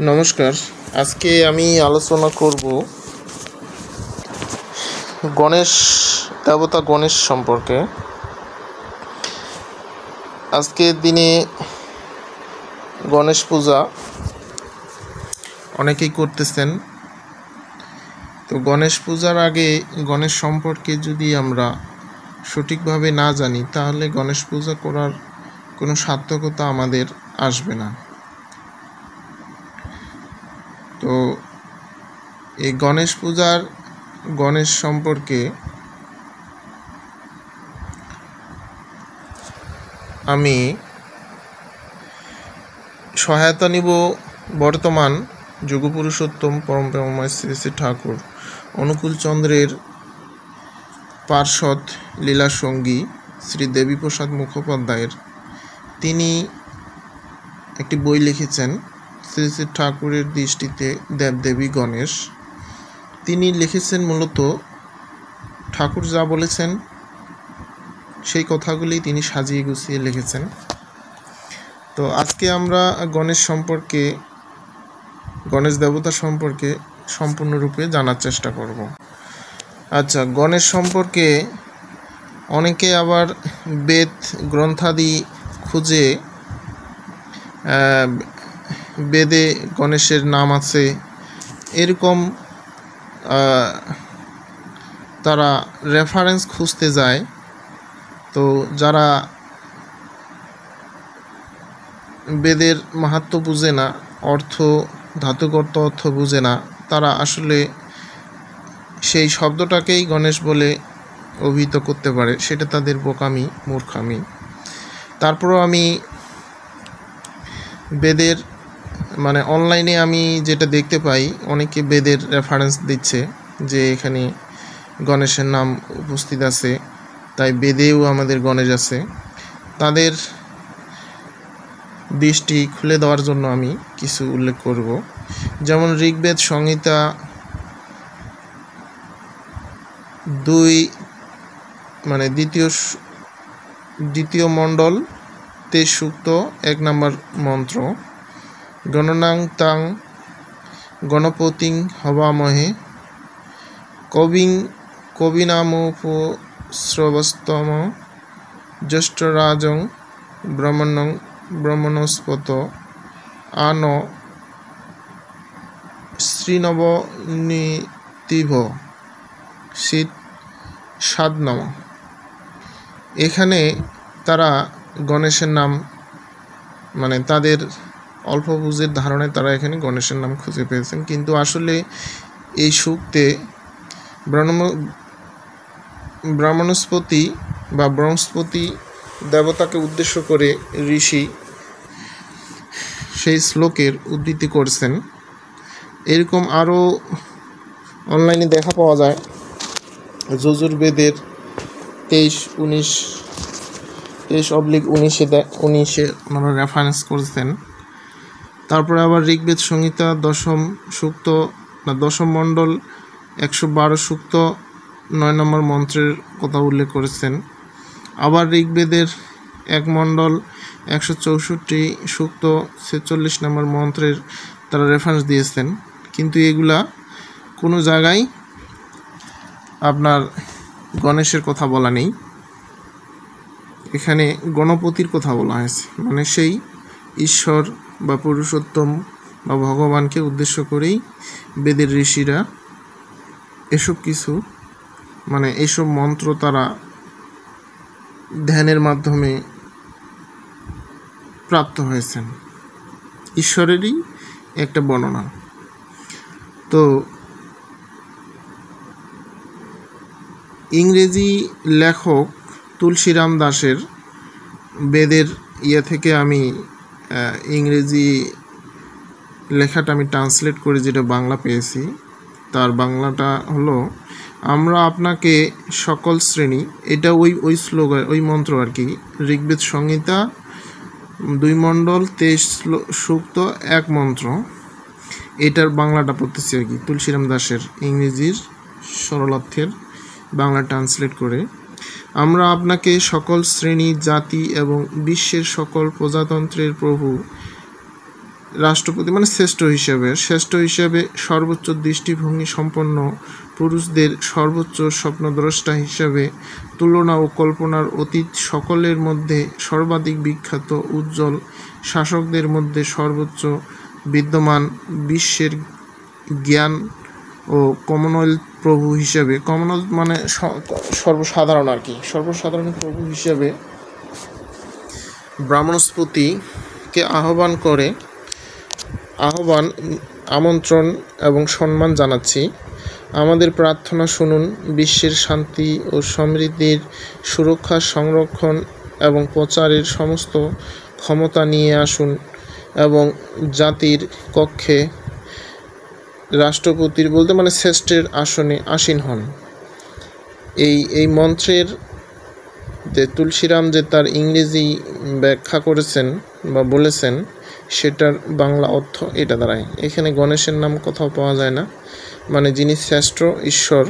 নমস্কার। আজকে আমি আলোচনা করব গণেশ দেবতা গণেশ সম্পর্কে। আজকের দিনে গণেশ পূজা অনেকেই করতেছেন। তো গণেশ পূজার আগে গণেশ সম্পর্কে যদি আমরা সঠিকভাবে না জানি তাহলে গণেশ পূজা করার কোনো সার্থকতা আমাদের আসবে না। তো এই গণেশ পূজার গণেশ সম্পর্কে আমি সহায়তা নিব বর্তমান যুগপুরুষোত্তম পরম প্রেমময় শ্রী শ্রী ঠাকুর অনুকূল চন্দ্রের পার্ষদ লীলাসঙ্গী শ্রী দেবীপ্রসাদ মুখোপাধ্যায়ের। তিনি একটি বই লিখেছেন শ্রী শ্রী ঠাকুরের দৃষ্টিতে দেবদেবী গণেশ। তিনি লিখেছেন মূলত ঠাকুর যা বলেছেন সেই কথাগুলি তিনি সাজিয়ে গুছিয়ে লিখেছেন। তো আজকে আমরা গণেশ সম্পর্কে, গণেশ দেবতা সম্পর্কে সম্পূর্ণরূপে জানার চেষ্টা করব। আচ্ছা, গণেশ সম্পর্কে অনেকে আবার বেদ গ্রন্থাদি খুঁজে বেদে গণেশের নাম আছে এরকম তারা রেফারেন্স খুঁজতে যায়। তো যারা বেদের মাহাত্ম্য বুঝে না, অর্থ ধাতুগত অর্থ বুঝে না, তারা আসলে সেই শব্দটাকেই গণেশ বলে অভিহিত করতে পারে। সেটা তাদের বোকামি, মূর্খামি। তারপরও আমি বেদের অনলাইনে আমি যেটা দেখতে পাই, অনেকে বেদের রেফারেন্স দিচ্ছে যে এখানে গণেশের নাম উপস্থিত আছে, তাই বেদেও আমাদের গণেশ আছে। তাদের দৃষ্টি খুলে দেওয়ার জন্য আমি কিছু উল্লেখ করব। যেমন ঋগ্বেদ সংহিতা দ্বিতীয় মণ্ডল 23 সূক্ত 1 নম্বর মন্ত্র, গণনাং তাং গণপতিং হবামহে কবিনামুপস্রবস্তম জ্যেষ্ঠরাজং ব্রহ্মণস্পত আন শ্রীনবনীতিভ শীত সাধনম। এখানে তারা গণেশের নাম তাদের অল্প বুঝের ধারণে তারা এখানে গণেশের নাম খুঁজে পেয়েছেন, কিন্তু আসলে এই সূক্তে ব্রহ্মণস্পতি বা বৃহস্পতি দেবতাকে উদ্দেশ্য করে ঋষি সেই শ্লোকের উদ্ধৃতি করছেন। এরকম আরও অনলাইনে দেখা পাওয়া যায়। যজুর্বেদের 23/19 ওনারা রেফারেন্স করছেন। তারপরে আবার ঋগ্বেদ সংহিতা 10 মণ্ডল 112 সূক্ত 9 নম্বর মন্ত্রের কথা উল্লেখ করেছেন। আবার ঋগ্বেদের 1 মণ্ডল 164 সূক্ত 46 নম্বর মন্ত্রের তারা রেফারেন্স দিয়েছেন, কিন্তু এগুলা কোনো জায়গায় আপনার গণেশের কথা বলা নেই। এখানে গণপতির কথা বলা হয়েছে, সেই ঈশ্বর বা পুরুষোত্তম বা ভগবানকে উদ্দেশ্য করেই বেদের ঋষিরা এসব কিছু এইসব মন্ত্র তারা ধ্যানের মাধ্যমে প্রাপ্ত হয়েছেন। ঈশ্বরেরই একটা বর্ণনা। তো ইংরেজি লেখক তুলসীরাম দাসের বেদের থেকে আমি ইংরেজি লেখাটা আমি ট্রান্সলেট করে যেটা বাংলা পেয়েছি, তার বাংলাটা হলো, আমরা আপনাকে সকল শ্রেণী, এটা ওই স্লোগান, ওই মন্ত্র আর কি, ঋগ্বেদ সংহিতা 2 মণ্ডল 23 সূক্ত 1 মন্ত্র, এটার বাংলাটা পড়তেছি আর কি, তুলসীরাম দাসের ইংরেজির সরলার্থের বাংলা ট্রান্সলেট করে। আমরা আপনাকে সকল শ্রেণী, জাতি এবং বিশ্বের সকল প্রজাতন্ত্রের প্রভু রাষ্ট্রপতি মানে শ্রেষ্ঠ হিসেবে সর্বোচ্চ দৃষ্টিভঙ্গি সম্পন্ন পুরুষদের সর্বোচ্চ স্বপ্নদ্রষ্টা হিসেবে তুলনা ও কল্পনার অতীত সকলের মধ্যে সর্বাধিক বিখ্যাত উজ্জ্বল শাসকদের মধ্যে সর্বোচ্চ বিদ্যমান বিশ্বের জ্ঞান ও কমনওয়েলথ প্রভু হিসেবে, কমনওয়েলথ মানে সর্বসাধারণ আর কি, সর্বসাধারণ প্রভু হিসেবে ব্রাহ্মণস্পতিকে আমন্ত্রণ এবং সম্মান জানাচ্ছি। আমাদের প্রার্থনা শুনুন, বিশ্বের শান্তি ও সমৃদ্ধির সুরক্ষা, সংরক্ষণ এবং প্রচারের সমস্ত ক্ষমতা নিয়ে আসুন এবং জাতির কক্ষে রাষ্ট্রপতির বলতে মানে শ্রেষ্ঠের আসনে আসীন হন। এই মন্ত্রের যে তুলসীরাম যে তার ইংরেজি ব্যাখ্যা করেছেন বা বলেছেন, সেটার বাংলা অর্থ এটা দাঁড়ায়। এখানে গণেশের নাম কোথাও পাওয়া যায় না, মানে যিনি শ্রেষ্ঠ ঈশ্বর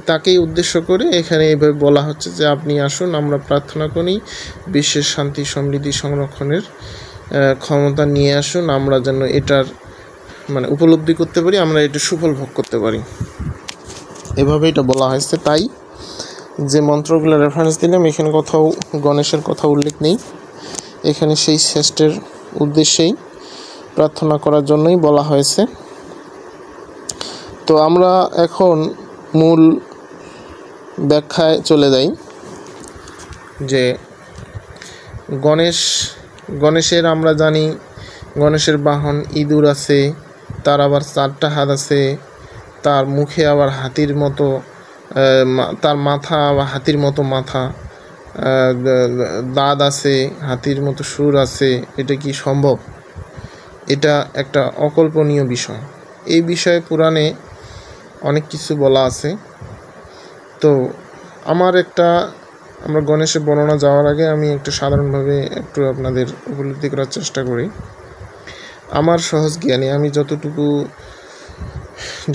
তাকেই উদ্দেশ্য করে এখানে এইভাবে বলা হচ্ছে যে আপনি আসুন, আমরা প্রার্থনা করি বিশ্বের শান্তি সমৃদ্ধি সংরক্ষণের ক্ষমতা নিয়ে আসুন, আমরা যেন এটার মানে উপলব্ধি করতে পারি, আমরা এটা সুফল ভোগ করতে পারি, এভাবে এটা বলা হয়েছে। তাই যে মন্ত্রগুলো রেফারেন্স দিলাম এখানে কোথাও গণেশের কথা উল্লেখ নেই, এখানে সেই শ্রেষ্ঠের উদ্দেশ্যেই প্রার্থনা করার জন্যই বলা হয়েছে। তো আমরা এখন মূল ব্যাখ্যায় চলে যাই যে গণেশের আমরা জানি গণেশের বাহন ইঁদুর আছে, তার আবার 4টা হাত আছে, তার মুখে আবার হাতির মতো, তার মাথা আবার হাতির মতো মাথা, দাঁত আছে, হাতির মতো সুর আছে। এটা কি সম্ভব? এটা একটা অকল্পনীয় বিষয়। এই বিষয়ে পুরাণে অনেক কিছু বলা আছে। তো আমরা গণেশের বর্ণনা যাওয়ার আগে আমি একটু সাধারণভাবে একটু আপনাদের উপলব্ধি করার চেষ্টা করি। আমার সহজ জ্ঞানে আমি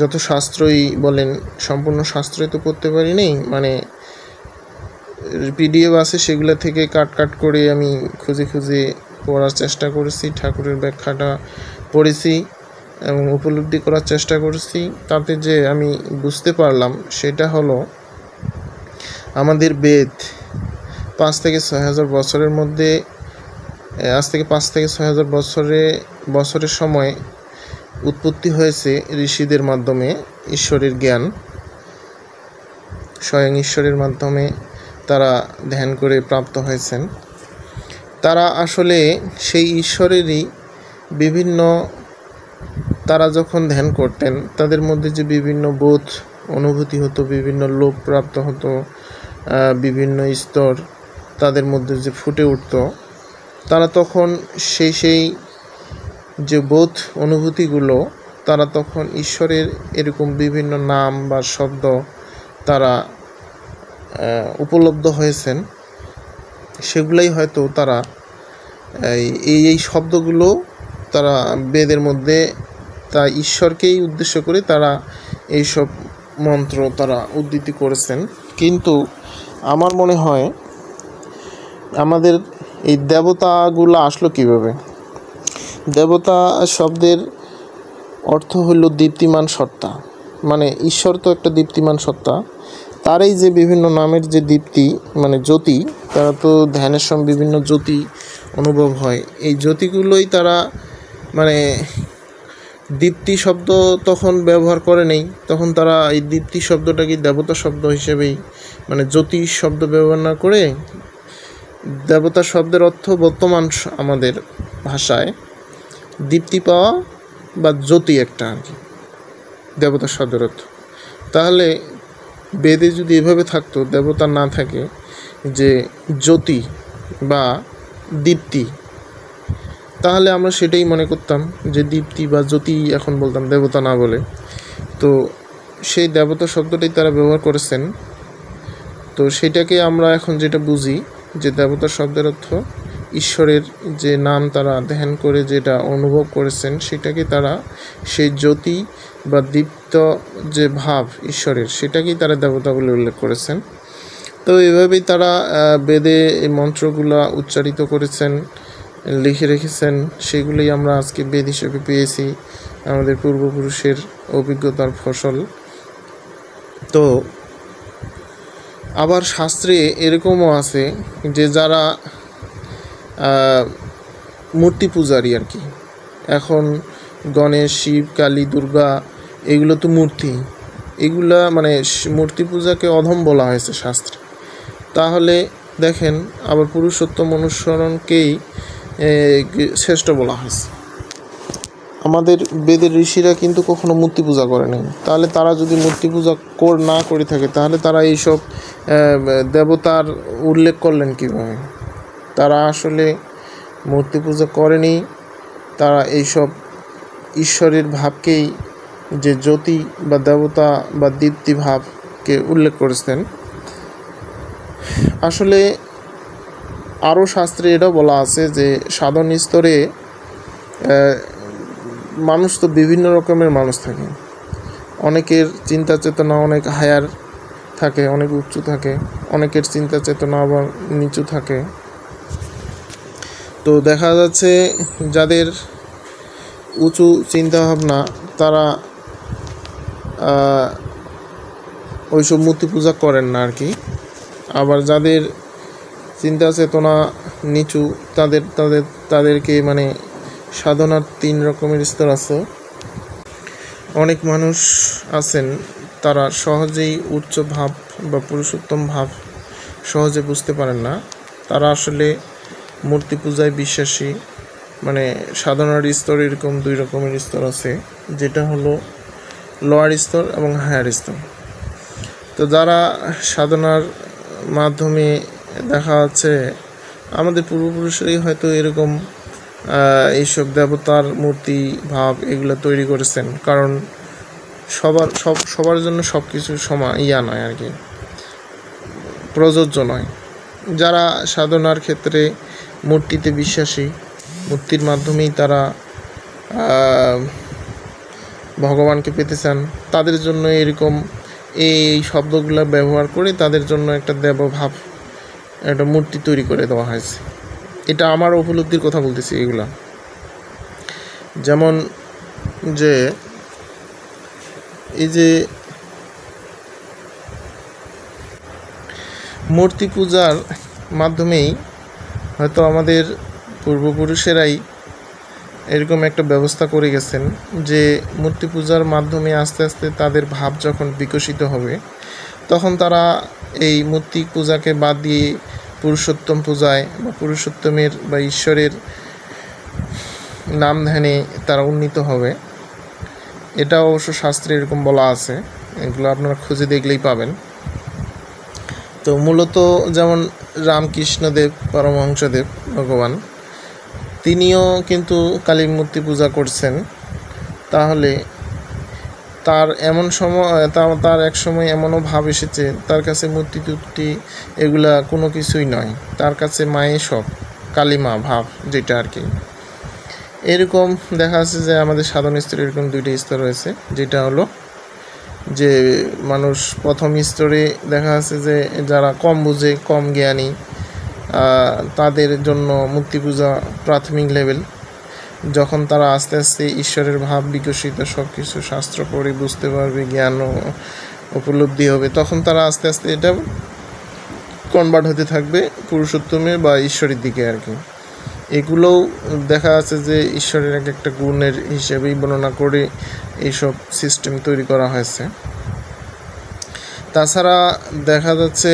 যত শাস্ত্রই বলেন, সম্পূর্ণ শাস্ত্রই তো পড়তে পারি নেই, মানে পিডিএফ আছে সেগুলো থেকে কাট করে আমি খুঁজে পড়ার চেষ্টা করেছি, ঠাকুরের ব্যাখ্যাটা পড়েছি এবং উপলব্ধি করার চেষ্টা করেছি। তাতে যে আমি বুঝতে পারলাম সেটা হলো আমাদের বেদ 5 থেকে 6,000 বছরের মধ্যে, আজ থেকে 5 থেকে 6,000 বছরের সময় উৎপত্তি হয়েছে ঋষিদের মাধ্যমে। ঈশ্বরের জ্ঞান স্বয়ং ঈশ্বরের মাধ্যমে তারা ধ্যান করে প্রাপ্ত হয়েছেন। তারা আসলে সেই ঈশ্বরেরই বিভিন্ন, তারা যখন ধ্যান করতেন তাদের মধ্যে যে বিভিন্ন বোধ অনুভূতি হতো, বিভিন্ন লোক প্রাপ্ত হতো, বিভিন্ন স্তর তাদের মধ্যে যে ফুটে উঠত, তারা তখন সেই যে বোধ অনুভূতিগুলো তারা তখন ঈশ্বরের এরকম বিভিন্ন নাম বা শব্দ তারা উপলব্ধ হয়েছেন। সেগুলাই হয়তো তারা এই শব্দগুলো তারা বেদের মধ্যে তা ঈশ্বরকেই উদ্দেশ্য করে তারা এইসব মন্ত্র তারা উদ্ধৃতি করেছেন। কিন্তু আমার মনে হয় আমাদের এই দেবতাগুলো আসলো কিভাবে? দেবতা শব্দের অর্থ হইল দীপ্তিমান সত্তা, মানে ঈশ্বর তো একটা দীপ্তিমান সত্তা, তারই যে বিভিন্ন নামের যে দীপ্তি মানে জ্যোতি, তারা তো ধ্যানের সময় বিভিন্ন জ্যোতি অনুভব হয়। এই জ্যোতিগুলোই তারা মানে দীপ্তি শব্দ তখন ব্যবহার করে নেই, তখন তারা এই দীপ্তি শব্দটাকে দেবতা শব্দ হিসেবেই মানে জ্যোতি শব্দ ব্যবহার না করে দেবতা শব্দের অর্থ বর্তমান আমাদের ভাষায় দীপ্তি পাওয়া বা জ্যোতি একটা আর কি দেবতা শব্দের অর্থ। তাহলে বেদে যদি এভাবে থাকতো, দেবতা না থাকে, যে জ্যোতি বা দীপ্তি, তাহলে আমরা সেটাই মনে করতাম যে দীপ্তি বা জ্যোতি এখন বলতাম, দেবতা না বলে। তো সেই দেবতা শব্দটাই তারা ব্যবহার করেছেন। তো সেটাকে আমরা এখন যেটা বুঝি যে দেবতা শব্দের অর্থ ঈশ্বরের যে নাম তারা ধ্যান করে যেটা অনুভব করেছেন, সেটাকে তারা সেই জ্যোতি বা দীপ্ত যে ভাব ঈশ্বরের, সেটাকেই তারা দেবতা বলে উল্লেখ করেছেন। তো এভাবেই তারা বেদে এই মন্ত্রগুলা উচ্চারিত করেছেন লিখে রেখেছেন, সেগুলোই আমরা আজকে বেদ হিসেবে পেয়েছি, আমাদের পূর্বপুরুষের অভিজ্ঞতার ফসল। তো আবার শাস্ত্রে এরকমও আছে যে যারা মূর্তি পূজারী আর কি, এখন গণেশ, শিব, কালী, দুর্গা এগুলো তো মূর্তি, এগুলা মানে মূর্তি পূজাকে অধম বলা হয়েছে শাস্ত্রে। তাহলে দেখেন আবার পুরুষোত্তম অনুসরণকেই শ্রেষ্ঠ বলা হয়েছে। আমাদের বেদের ঋষিরা কিন্তু কখনো মূর্তি পূজা করে নাই। তাহলে তারা যদি মূর্তি পূজা না করে থাকে, তাহলে তারা এইসব দেবতার উল্লেখ করলেন কীভাবে? তারা আসলে মূর্তি পূজা করেনি, তারা এইসব ঈশ্বরের ভাবকেই, যে জ্যোতি বা দেবতা বা দীপ্তি ভাবকে উল্লেখ করেছেন। আসলে আরও শাস্ত্রে এটা বলা আছে যে সাধন স্তরে মানুষ তো বিভিন্ন রকমের মানুষ থাকে, অনেকের চিন্তা চেতনা অনেক হায়ার থাকে, অনেক উঁচু থাকে, অনেকের চিন্তা চেতনা আবার নিচু থাকে। তো দেখা যাচ্ছে যাদের উঁচু চিন্তাভাবনা তারা ওইসব মূর্তি পূজা করেন না আর কি। আবার যাদের চিন্তা চেতনা নিচু তাদেরকে মানে সাধনার 3 রকমের স্তর আছে। অনেক মানুষ আছেন তারা সহজেই উচ্চ ভাব বা পুরুষোত্তম ভাব সহজে বুঝতে পারেন না, তারা আসলে মূর্তি পূজায় বিশ্বাসী। মানে সাধনার স্তর এরকম 2 রকমের স্তর আছে, যেটা হলো লোয়ার স্তর এবং হায়ার স্তর। তো যারা সাধনার মাধ্যমে দেখা যাচ্ছে আমাদের পূর্বপুরুষরাই হয়তো এরকম এইসব দেবতার মূর্তি ভাব এগুলো তৈরি করেছেন, কারণ সবার জন্য সব কিছু নয় আর কি, প্রযোজ্য নয়। যারা সাধনার ক্ষেত্রে মূর্তিতে বিশ্বাসী, মূর্তির মাধ্যমেই তারা ভগবানকে পেতে চান, তাদের জন্য এরকম এই শব্দগুলো ব্যবহার করে তাদের জন্য একটা দেবভাব, একটা মূর্তি তৈরি করে দেওয়া হয়েছে। এটা আমার উপলব্ধির কথা বলতেছি এগুলা। যেমন যে এই যে মূর্তি পূজার মাধ্যমেই হয়তো আমাদের পূর্বপুরুষেরাই এরকম একটা ব্যবস্থা করে গেছেন যে মূর্তি পূজার মাধ্যমে আস্তে আস্তে তাদের ভাব যখন বিকশিত হবে, তখন তারা এই মূর্তি পূজাকে বাদ দিয়ে পুরুষোত্তম পূজায় বা পুরুষোত্তমের বা ঈশ্বরের নাম ধ্যানে তারা উন্নীত হবে। এটা অবশ্য শাস্ত্রে এরকম বলা আছে, এগুলো আপনারা খুঁজে দেখলেই পাবেন। তো মূলত যেমন রামকৃষ্ণদেব পরমহংসদেব ভগবান, তিনিও কিন্তু কালী মূর্তি পূজা করছেন। তাহলে তার এক সময় এমনও ভাব এসেছে তার কাছে মূর্তি টুর্তি এগুলা কোনো কিছুই নয়, তার কাছে মায়ে সব, কালীমা ভাব যেটা আর কি। এরকম দেখা যাচ্ছে যে আমাদের সাধন স্তরে এরকম 2টি স্তর রয়েছে, যেটা হলো যে মানুষ প্রথম স্তরে দেখা যাচ্ছে যে যারা কম বুঝে, কম জ্ঞানী, তাদের জন্য মূর্তি পূজা প্রাথমিক লেভেল। যখন তারা আস্তে আস্তে ঈশ্বরের ভাব বিকশিত, সব কিছু শাস্ত্র পড়ে বুঝতে পারবে, জ্ঞান ও উপলব্ধি হবে, তখন তারা আস্তে আস্তে এটা কনভার্ট হতে থাকবে পুরুষোত্তমের বা ঈশ্বরের দিকে আর কি। এগুলোও দেখা যাচ্ছে যে ঈশ্বরের একটা গুণের হিসেবেই বর্ণনা করে এইসব সিস্টেম তৈরি করা হয়েছে। তাছাড়া দেখা যাচ্ছে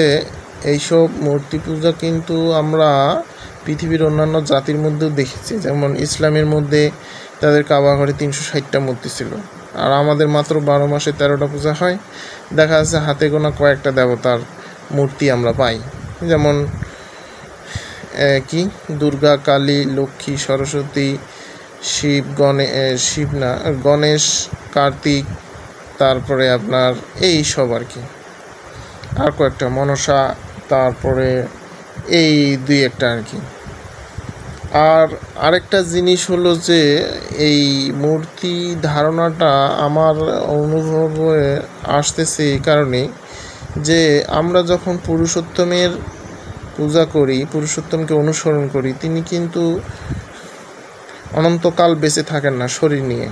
এইসব মূর্তি পূজা কিন্তু আমরা পৃথিবীর অন্যান্য জাতির মধ্যেও দেখেছি। যেমন ইসলামের মধ্যে তাদের কাবা ঘরে 360টা মূর্তি ছিল, আর আমাদের মাত্র 12 মাসে 13টা পূজা হয়। দেখা যাচ্ছে হাতে গোনা কয়েকটা দেবতার মূর্তি আমরা পাই, যেমন দুর্গা, কালী, লক্ষ্মী, সরস্বতী, গণেশ, কার্তিক, তারপরে আপনার এই সব আর কি, আর কয়েকটা মনসা, তারপরে এই 2-1টা আর কি। আর আরেকটা জিনিস হলো যে এই মূর্তি ধারণাটা আমার অনুভবে আসতেছে এই কারণে যে আমরা যখন পুরুষোত্তমের পূজা করি, পুরুষোত্তমকে অনুসরণ করি, তিনি কিন্তু অনন্তকাল বেঁচে থাকেন না শরীর নিয়ে,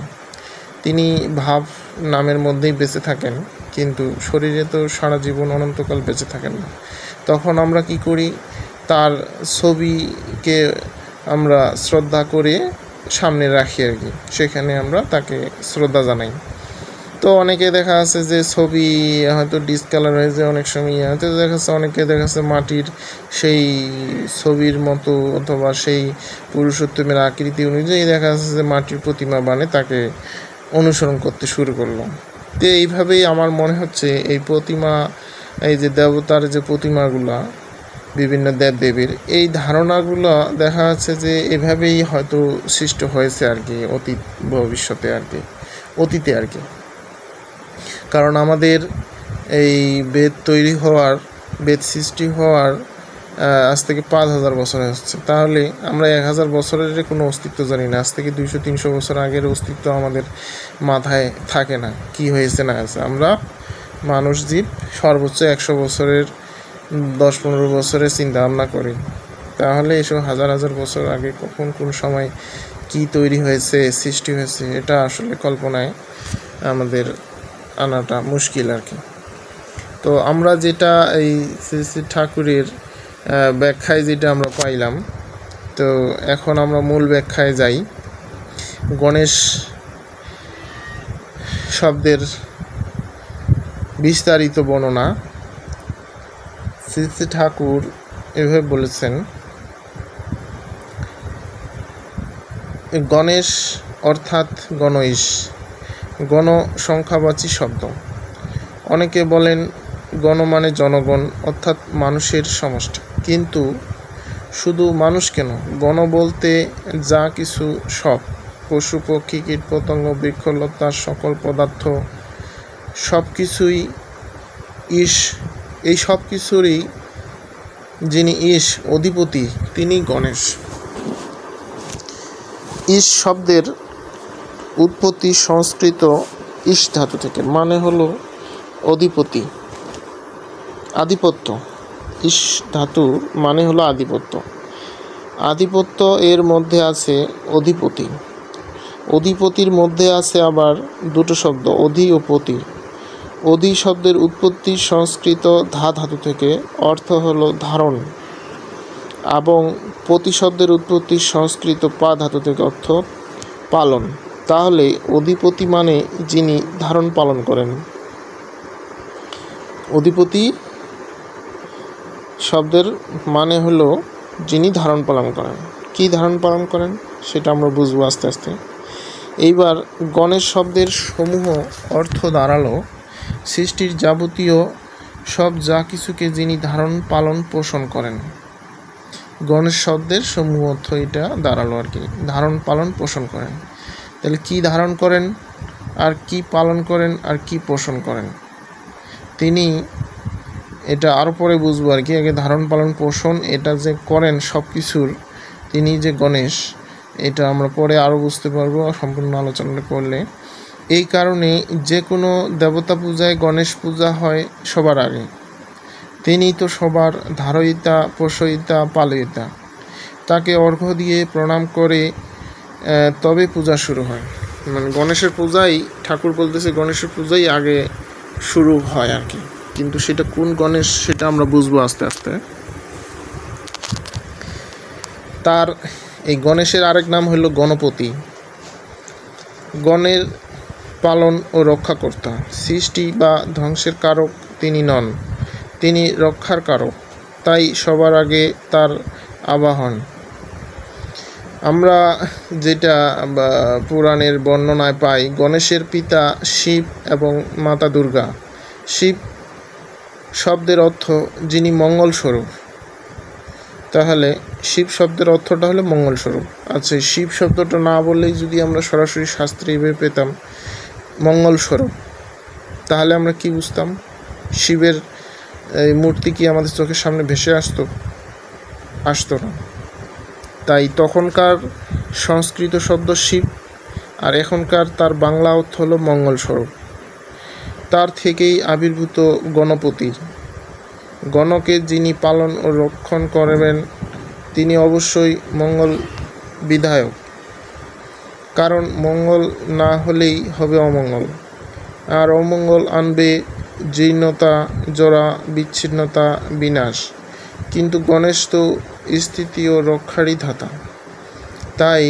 তিনি ভাব নামের মধ্যেই বেঁচে থাকেন, কিন্তু শরীরে তো সারা জীবন অনন্তকাল বেঁচে থাকেন না। তখন আমরা কি করি, তার ছবিকে আমরা শ্রদ্ধা করে সামনে রাখি আর কি, সেখানে আমরা তাকে শ্রদ্ধা জানাই। তো অনেকে দেখা যাচ্ছে যে ছবি হয়তো ডিসকালার হয়ে যায়, অনেক সময় হয়তো দেখা যাচ্ছে অনেকে দেখা যাচ্ছে মাটির সেই ছবির মতো অথবা সেই পুরুষোত্তমের আকৃতি অনুযায়ী দেখা যাচ্ছে যে মাটির প্রতিমা বানে তাকে অনুসরণ করতে শুরু করলো। তো এইভাবেই আমার মনে হচ্ছে এই প্রতিমা, এই যে দেবতার যে প্রতিমাগুলা বিভিন্ন দেবদেবীর, এই ধারণাগুলো দেখা যাচ্ছে যে এভাবেই হয়তো সৃষ্টি হয়েছে আর কি অতীত ভবিষ্যতে আর কি, অতীতে আর কি। কারণ আমাদের এই বেদ তৈরি হওয়ার, বেদ সৃষ্টি হওয়ার আজ থেকে 5000 বছর হচ্ছে, তাহলে আমরা 1000 বছরের কোনো অস্তিত্ব জানি না। আজ থেকে 200-300 বছর আগের অস্তিত্ব আমাদের মাথায় থাকে না, কি হয়েছে না আছে। আমরা মানুষ জীব সর্বোচ্চ 100 বছরের 10-15 বছরের চিন্তা ভাবনা করি, তাহলে এসব হাজার হাজার বছর আগে কখন কোন সময় কি তৈরি হয়েছে, সৃষ্টি হয়েছে, এটা আসলে কল্পনায় আমাদের আনাটা মুশকিল আর কি। তো আমরা যেটা এই শ্রী শ্রী ঠাকুরের ব্যাখ্যায় যেটা আমরা পাইলাম, তো এখন আমরা মূল ব্যাখ্যায় যাই। গণেশ শব্দের বিস্তারিত বর্ণনা শ্রী শ্রী ঠাকুর এভাবে বলেছেন, গণেশ অর্থাৎ গণঈশ, গণ সংখ্যাবাচী শব্দ। অনেকে বলেন গণ মানে জনগণ, অর্থাৎ মানুষের সমষ্টি। কিন্তু শুধু মানুষ কেন, গণ বলতে যা কিছু সব, পশু পক্ষী কীট পতঙ্গ বৃক্ষলতা সকল পদার্থ সব কিছুই ঈশ। এই সব কিছুরই যিনি ঈশ অধিপতি, তিনি গণেশ। ঈশ শব্দের উৎপত্তি সংস্কৃত ঈশ ধাতু থেকে, মানে হলো অধিপতি, আধিপত্য। ঈশ ধাতু মানে হলো আধিপত্য। আধিপত্য এর মধ্যে আছে অধিপতি, অধিপতির মধ্যে আছে আবার দুটো শব্দ, অধি ও পতি। অধি শব্দের উৎপত্তি সংস্কৃত ধা ধাতু থেকে, অর্থ হলো ধারণ, এবং পতি শব্দের উৎপত্তি সংস্কৃত পা ধাতু থেকে, অর্থ পালন। তাহলে অধিপতি মানে যিনি ধারণ পালন করেন। অধিপতি শব্দের মানে হলো যিনি ধারণ পালন করেন। কি ধারণ পালন করেন সেটা আমরা বুঝবো আস্তে আস্তে। এইবার গণেশ শব্দের সমূহ অর্থ দাঁড়ালো সৃষ্টির যাবতীয় সব যা কিছুকে যিনি ধারণ পালন পোষণ করেন। গণেশ শব্দের সমূহ অর্থ এটা দাঁড়ালো আর কি, ধারণ পালন পোষণ করেন। তাহলে কি ধারণ করেন আর কি পালন করেন আর কি পোষণ করেন, তিনি এটা আরও পরে বুঝবো আর কি। আগে ধারণ পালন পোষণ এটা যে করেন সব কিছুর, তিনি যে গণেশ, এটা আমরা পরে আরও বুঝতে পারবো সম্পূর্ণ আলোচনা করলে। এই কারণে যে কোনো দেবতা পূজায় গণেশ পূজা হয় সবার আগে। তিনি তো সবার ধারয়িতা, পোষয়িতা, পালয়িতা। তাকে অর্ঘ্য দিয়ে প্রণাম করে তবে পূজা শুরু হয়। মানে গণেশের পূজাই, ঠাকুর বলতেছে গণেশের পূজাই আগে শুরু হয় আর কি। কিন্তু সেটা কোন গণেশ সেটা আমরা বুঝবো আস্তে আস্তে। তার এই গণেশের আরেক নাম হলো গণপতি। গণের পালন ও রক্ষাকর্তা, সৃষ্টি বা ধ্বংসের কারক তিনি নন, তিনি রক্ষার কারক। তাই সবার আগে তার আবাহন। আমরা যেটা পুরাণের বর্ণনায় পাই, গণেশের পিতা শিব এবং মাতা দুর্গা। শিব শব্দের অর্থ যিনি মঙ্গল স্বরূপ। তাহলে শিব শব্দের অর্থটা হলো মঙ্গল স্বরূপ। আচ্ছা, শিব শব্দটা না বললেই যদি আমরা সরাসরি শাস্ত্রে এভাবে পেতাম মঙ্গল স্বরূপ, তাহলে আমরা কি বুঝতাম? শিবের এই মূর্তি কি আমাদের চোখের সামনে ভেসে আসতো না। তাই তখনকার সংস্কৃত শব্দ শিব, আর এখনকার তার বাংলা অর্থ হলো মঙ্গল স্বরূপ। তার থেকেই আবির্ভূত গণপতির। গণকে যিনি পালন ও রক্ষণ করবেন তিনি অবশ্যই মঙ্গল বিধায়ক। কারণ মঙ্গল না হলেই হবে অমঙ্গল, আর অমঙ্গল আনবে জীর্ণতা, জরা, বিচ্ছিন্নতা, বিনাশ। কিন্তু গণেশ তো স্থিতি ও রক্ষারই ধাতা, তাই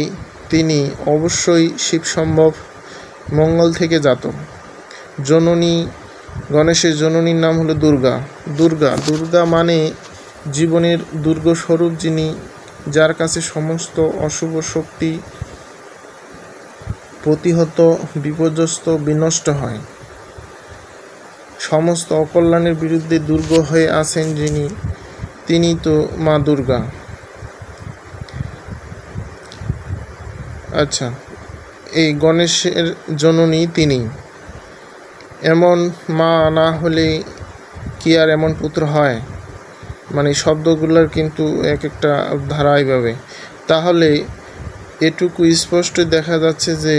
তিনি অবশ্যই শিবসম্ভব, মঙ্গল থেকে জাত। জননী, গণেশের জননীর নাম হলো দুর্গা। দুর্গা মানে জীবনের দুর্গস্বরূপ, যিনি, যার কাছে সমস্ত অশুভ শক্তি প্রতিহত, বিপর্যস্ত, বিনষ্ট হয়। সমস্ত অকল্যাণের বিরুদ্ধে দুর্গ হয়ে আছেন যিনি, তিনি তো মা দুর্গা। আচ্ছা, এই গণেশের জননী তিনি। এমন মা না হলে কি আর এমন পুত্র হয়? মানে শব্দগুলোর কিন্তু এক একটা ধারা এইভাবে। তাহলে এটুকু স্পষ্ট দেখা যাচ্ছে যে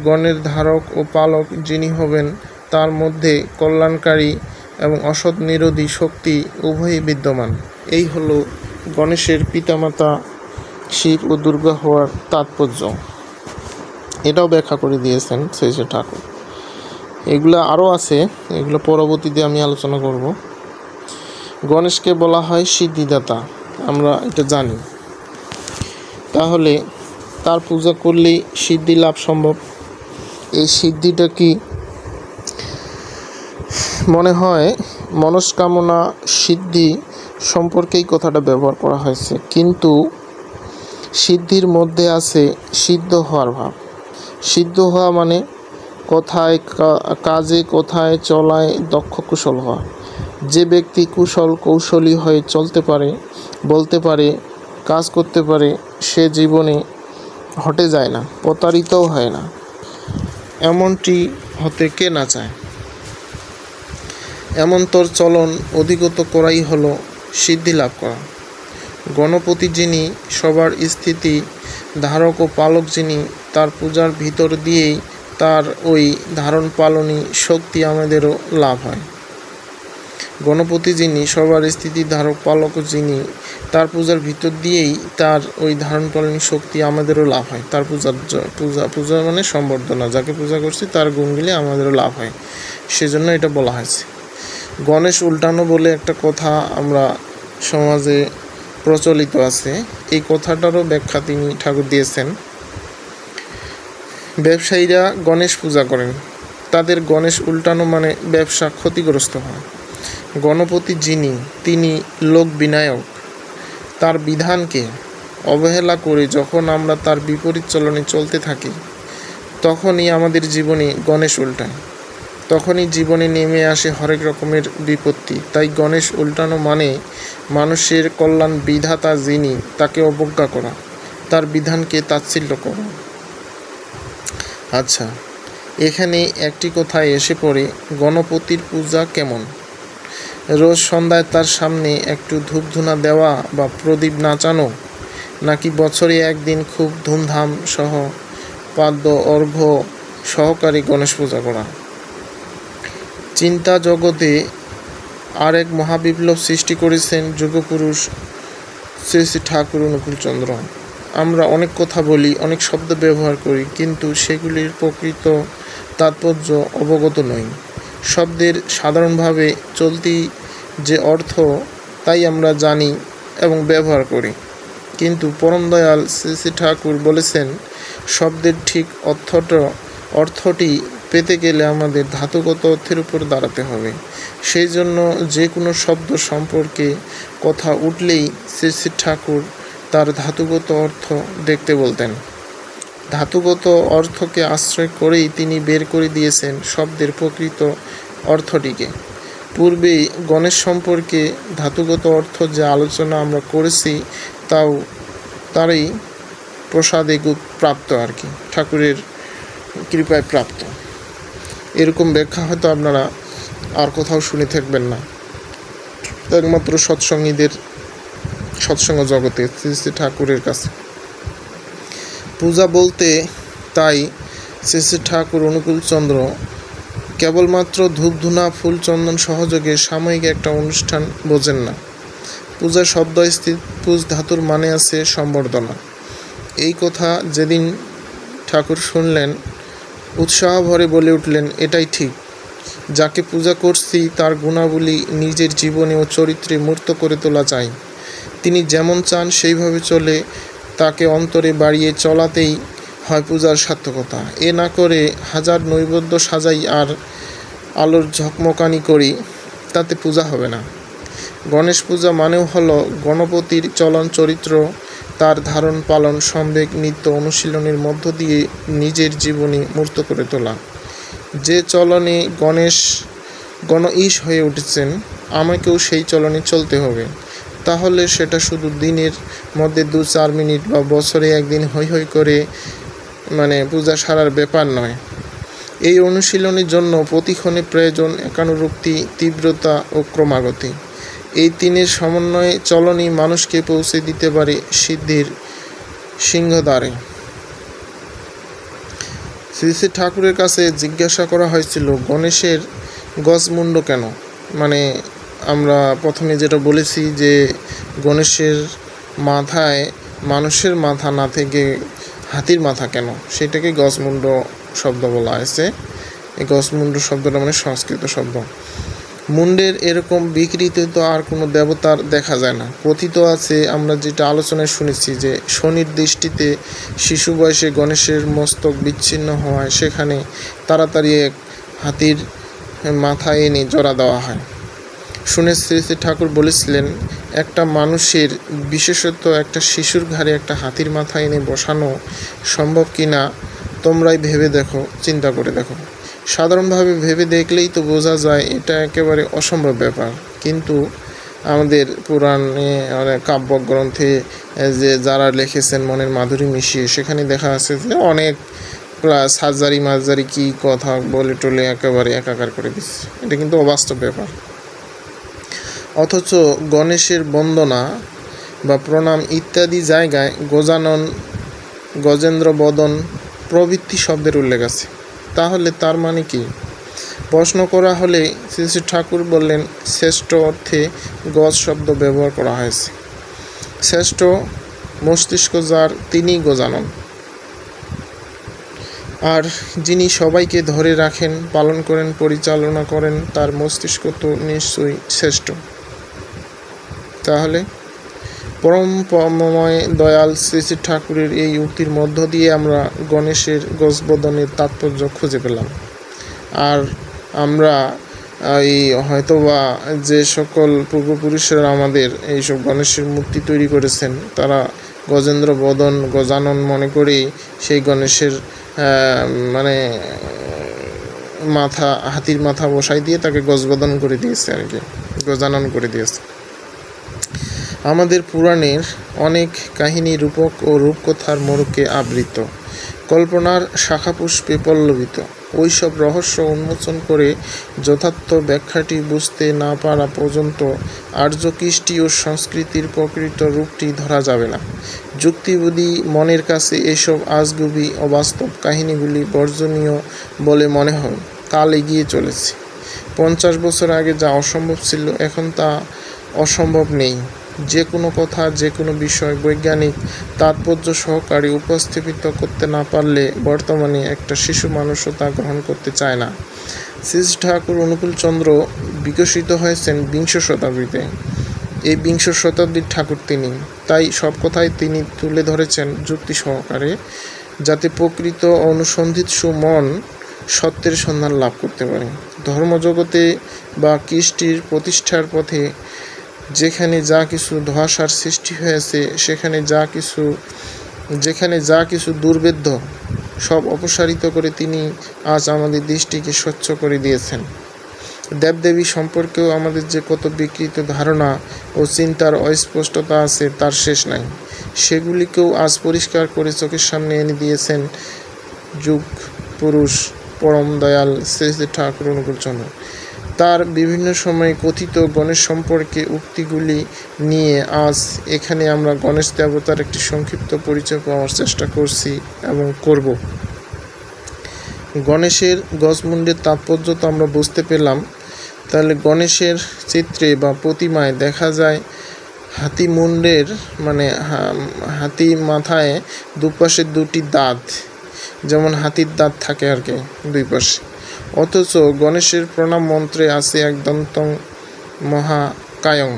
গণের ধারক ও পালক যিনি হবেন, তার মধ্যে কল্যাণকারী এবং অসৎ নিরোধী শক্তি উভয়ই বিদ্যমান। এই হলো গণেশের পিতামাতা শিব ও দুর্গা হওয়ার তাৎপর্য। এটাও ব্যাখ্যা করে দিয়েছেন শ্রী শ্রী ঠাকুর। এগুলো আরও আছে, এগুলো পরবর্তীতে আমি আলোচনা করব। গণেশকে বলা হয় সিদ্ধিদাতা, আমরা এটা জানি। তাহলে তার পূজা করলেই সিদ্ধি লাভ সম্ভব। এই সিদ্ধিটা কি? মনে হয় মনস্কামনা সিদ্ধি সম্পর্কেই কথাটা ব্যবহার করা হয়েছে, কিন্তু সিদ্ধির মধ্যে আছে সিদ্ধ হওয়ার ভাব। সিদ্ধ হওয়া মানে কথায়, কাজে, কথায়, চলায় দক্ষ, কুশল হওয়া। যে ব্যক্তি কুশল কৌশলী হয়ে চলতে পারে, বলতে পারে, কাজ করতে পারে, সে জীবনে হটে যায় না, প্রতারিতও হয় না। এমনটি হতে কে না চায়? এমন তোর চলন অধিগত করাই হলো সিদ্ধি লাভ করা। গণপতি যিনি, সবার স্থিতি ধারক ও পালক যিনি, তার পূজার ভিতর দিয়েই তার ওই ধারণ পালনী শক্তি আমাদেরও লাভ হয়। গণপতি যিনি, সবার স্থিতি ধারক পালক যিনি, তার পূজার ভিতর দিয়েই তার ওই ধারণ পালনী শক্তি আমাদেরও লাভ হয়। তার পূজা মানে সম্বর্ধনা, যাকে পূজা করছি তার গুণগুলি আমাদেরও লাভ হয়, সেজন্য এটা বলা হয়েছে। গণেশ উল্টানো বলে একটা কথা আমরা সমাজে প্রচলিত আছে, এই কথাটারও ব্যাখ্যা তিনি ঠাকুর দিয়েছেন। ব্যবসায়ীরা গণেশ পূজা করেন, তাদের গণেশ উল্টানো মানে ব্যবসা ক্ষতিগ্রস্ত হয়। গণপতি যিনি, তিনি লোক বিনায়ক। তার বিধানকে অবহেলা করে যখন আমরা তার বিপরীত চলনে চলতে থাকি, তখনই আমাদের জীবনে গণেশ উল্টায়, তখনই জীবনে নেমে আসে হরেক রকমের বিপত্তি। তাই গণেশ উল্টানো মানে মানুষের কল্যাণ বিধাতা যিনি, তাকে অবজ্ঞা করা, তার বিধানকে তাচ্ছিল্য করা। আচ্ছা, এখানে একটি কথায় এসে পড়ে, গণপতির পূজা কেমন? রোজ সন্ধ্যায় তার সামনে একটু ধূপধুনা দেওয়া বা প্রদীপ নাচানো, নাকি বছরে একদিন খুব ধুমধাম সহ পাদ্য অর্ঘ্য সহকারী গণেশ পূজা করা? চিন্তা জগতে আর এক মহাবিপ্লব সৃষ্টি করেছেন যুগপুরুষ শ্রী শ্রী ঠাকুর অনুকূলচন্দ্র। আমরা অনেক কথা বলি, অনেক শব্দ ব্যবহার করি, কিন্তু সেগুলির প্রকৃত তাৎপর্য অবগত নই। শব্দের সাধারণভাবে চলতি যে অর্থ, তাই আমরা জানি এবং ব্যবহার করি, কিন্তু পরম দয়াল শ্রী শ্রী ঠাকুর বলেছেন, শব্দের ঠিক অর্থটি পেতে গেলে আমাদের ধাতুগত অর্থের উপর দাঁড়াতে হবে। সেই জন্য যে কোনো শব্দ সম্পর্কে কথা উঠলেই শ্রী শ্রী ঠাকুর তার ধাতুগত অর্থ দেখতে বলতেন। ধাতুগত অর্থকে আশ্রয় করেই তিনি বের করে দিয়েছেন শব্দের প্রকৃত অর্থটিকে। পূর্বেই গণেশ সম্পর্কে ধাতুগত অর্থ যে আলোচনা আমরা করেছি, তাও তারই প্রসাদে প্রাপ্ত আর কি, ঠাকুরের কৃপায় প্রাপ্ত। এরকম ব্যাখ্যা হয়তো আপনারা আর কোথাও শুনে থাকবেন না, একমাত্র সৎসঙ্গীদের সৎসঙ্গ জগতে শ্রী শ্রী ঠাকুরের কাছে। পূজা বলতে তাই শ্রী শ্রী ঠাকুর অনুকূলচন্দ্র কেবলমাত্র ধূপধুনা ফুল চন্দন সহযোগে সাময়িক একটা অনুষ্ঠান বোঝেন না। পূজা শব্দস্থিত পুজ ধাতুর মানে আছে সম্বর্ধনা। এই কথা যেদিন ঠাকুর শুনলেন, উৎসাহ ভরে বলে উঠলেন, এটাই ঠিক। যাকে পূজা করছি তার গুণাবলী নিজের জীবনে ও চরিত্রে মূর্ত করে তোলা চাই। তিনি যেমন চান সেইভাবে চলে তাকে অন্তরে বাড়িয়ে চলাতেই হয় পূজার সার্থকতা। এ না করে হাজার নৈবেদ্য সাজাই আর আলোর ঝকমকানি করি, তাতে পূজা হবে না। গণেশ পূজা মানেও হলো গণপতির চলন চরিত্র, তার ধারণ পালন সম্বেগ নিত্য অনুশীলনের মধ্য দিয়ে নিজের জীবনে মূর্ত করে তোলা। যে চলনে গণঈশ হয়ে উঠেছেন, আমাকেও সেই চলনে চলতে হবে। তাহলে সেটা শুধু দিনের মধ্যে 2-4 মিনিট বা বছরে একদিন হৈ হৈ করে পূজা সারার ব্যাপার নয়। এই অনুশীলনের জন্য প্রতিক্ষণে প্রয়োজন একানুরক্তি, তীব্রতা ও ক্রমাগতি। এই তিনের সমন্বয়ে চলনই মানুষকে পৌঁছে দিতে পারে সিদ্ধির সিংহদ্বারে। শ্রী শ্রী ঠাকুরের কাছে জিজ্ঞাসা করা হয়েছিল, গণেশের গজমুণ্ড কেন? আমরা প্রথমে যেটা বলেছি যে গণেশের মাথায় মানুষের মাথা না থেকে হাতির মাথা কেন, সেটাকে গজমুণ্ড শব্দ বলা হয়েছে। এই গজমুণ্ড শব্দটা সংস্কৃত শব্দ। মুন্ডের এরকম বিকৃত তো আর কোনো দেবতার দেখা যায় না। কথিত আছে, আমরা যেটা আলোচনায় শুনেছি, যে শনির দৃষ্টিতে শিশু বয়সে গণেশের মস্তক বিচ্ছিন্ন হওয়ায় সেখানে তাড়াতাড়ি এক হাতির মাথা এনে জোড়া দেওয়া হয়। শুনে শ্রী শ্রী ঠাকুর বলেছিলেন, একটা মানুষের, বিশেষত একটা শিশুর ঘাড়ে একটা হাতির মাথা এনে বসানো সম্ভব কি না তোমরাই ভেবে দেখো, চিন্তা করে দেখো। সাধারণভাবে ভেবে দেখলেই তো বোঝা যায় এটা একেবারে অসম্ভব ব্যাপার। কিন্তু আমাদের পুরাণে কাব্যগ্রন্থে যে যারা লিখেছেন মনের মাধুরী মিশিয়ে, সেখানে দেখা আছে যে অনেক প্লাস হাজারি কি কথা বলে টলে একেবারে একাকার করে দিচ্ছে। এটা কিন্তু অবাস্তব ব্যাপার। অথচ গণেশের বন্দনা বা প্রণাম ইত্যাদি জায়গায় গজানন, গজেন্দ্র বদন প্রভৃতি শব্দের উল্লেখ আছে। তাহলে তার মানে কি? প্রশ্ন করা হলে শ্রী শ্রী ঠাকুর বললেন, শ্রেষ্ঠ অর্থে গজ শব্দ ব্যবহার করা হয়েছে। শ্রেষ্ঠ মস্তিষ্ক যার, তিনিই গজানন। আর যিনি সবাইকে ধরে রাখেন, পালন করেন, পরিচালনা করেন, তার মস্তিষ্ক তো নিশ্চয়ই শ্রেষ্ঠ। তাহলে পরমময় দয়াল শ্রী শ্রী ঠাকুরের এই উক্তির মধ্য দিয়ে আমরা গণেশের গজবদনের তাৎপর্য খুঁজে পেলাম। আর আমরা হয়তোবা যে সকল পূর্বপুরুষেরা আমাদের এইসব গণেশের মূর্তি তৈরি করেছেন, তারা গজেন্দ্র বদন, গজানন মনে করেই সেই গণেশের মাথা, হাতির মাথা বসাই দিয়ে তাকে গজবদন করে দিয়েছে, আর কি গজানন করে দিয়েছে। আমাদের পুরাণের অনেক কাহিনী রূপক ও রূপকথার মোড়কে আবৃত, কল্পনার শাখাপুষ্পে পল্লবিত। ওইসব রহস্য উন্মোচন করে যথার্থ ব্যাখ্যাটি বুঝতে না পারা পর্যন্ত আর্য কৃষ্টি ও সংস্কৃতির প্রকৃত রূপটি ধরা যাবে না। যুক্তিবাদী মনের কাছে এসব আজগুবি অবাস্তব কাহিনীগুলি বর্জনীয় বলে মনে হয়। কাল এগিয়ে চলেছে। 50 বছর আগে যা অসম্ভব ছিল, এখন তা অসম্ভব নেই। যে কোনো কথা, যে কোনো বিষয় বৈজ্ঞানিক তাৎপর্য সহকারে উপস্থাপিত করতে না পারলে বর্তমানে একটা শিশু মানুষও তা গ্রহণ করতে চায় না। শ্রী ঠাকুর অনুকূলচন্দ্র বিকশিত হয়েছেন 20 শতাব্দীতে। এই 20 শতাব্দীর ঠাকুর তিনি। তাই সব কথাই তিনি তুলে ধরেছেন যুক্তি সহকারে, যাতে প্রকৃত অনুসন্ধিৎসু মন সত্যের সন্ধান লাভ করতে পারে। ধর্মজগতে বা কৃষ্টির প্রতিষ্ঠার পথে যেখানে যা কিছু ধোঁয়াশার সৃষ্টি হয়েছে, যেখানে যা কিছু দুর্ভেদ্য, সব অপসারিত করে তিনি আজ আমাদের দৃষ্টিকে স্বচ্ছ করে দিয়েছেন। দেবদেবী সম্পর্কেও আমাদের যে কত বিকৃত ধারণা ও চিন্তার অস্পষ্টতা আছে, তার শেষ নাই। সেগুলিকেও আজ পরিষ্কার করে চোখের সামনে এনে দিয়েছেন যুগ পুরুষ পরম দয়াল শ্রী শ্রী ঠাকুর অনুকূলচন্দ্র। তার বিভিন্ন সময়ে কথিত গণেশ সম্পর্কে উক্তিগুলি নিয়ে আজ এখানে আমরা গণেশ দেবতার একটি সংক্ষিপ্ত পরিচয় পাওয়ার চেষ্টা করছি এবং করব। গণেশের গজমুণ্ডের তাৎপর্য তো আমরা বুঝতে পেলাম। তাহলে গণেশের চিত্রে বা প্রতিমায় দেখা যায় হাতি মুণ্ডের হাতি মাথায় দুপাশে দুটি দাঁত, যেমন হাতির দাঁত থাকে আর কি দুই পাশে। অথচ গণেশের প্রণাম মন্ত্রে আছে একদন্তং মহাকায়ং।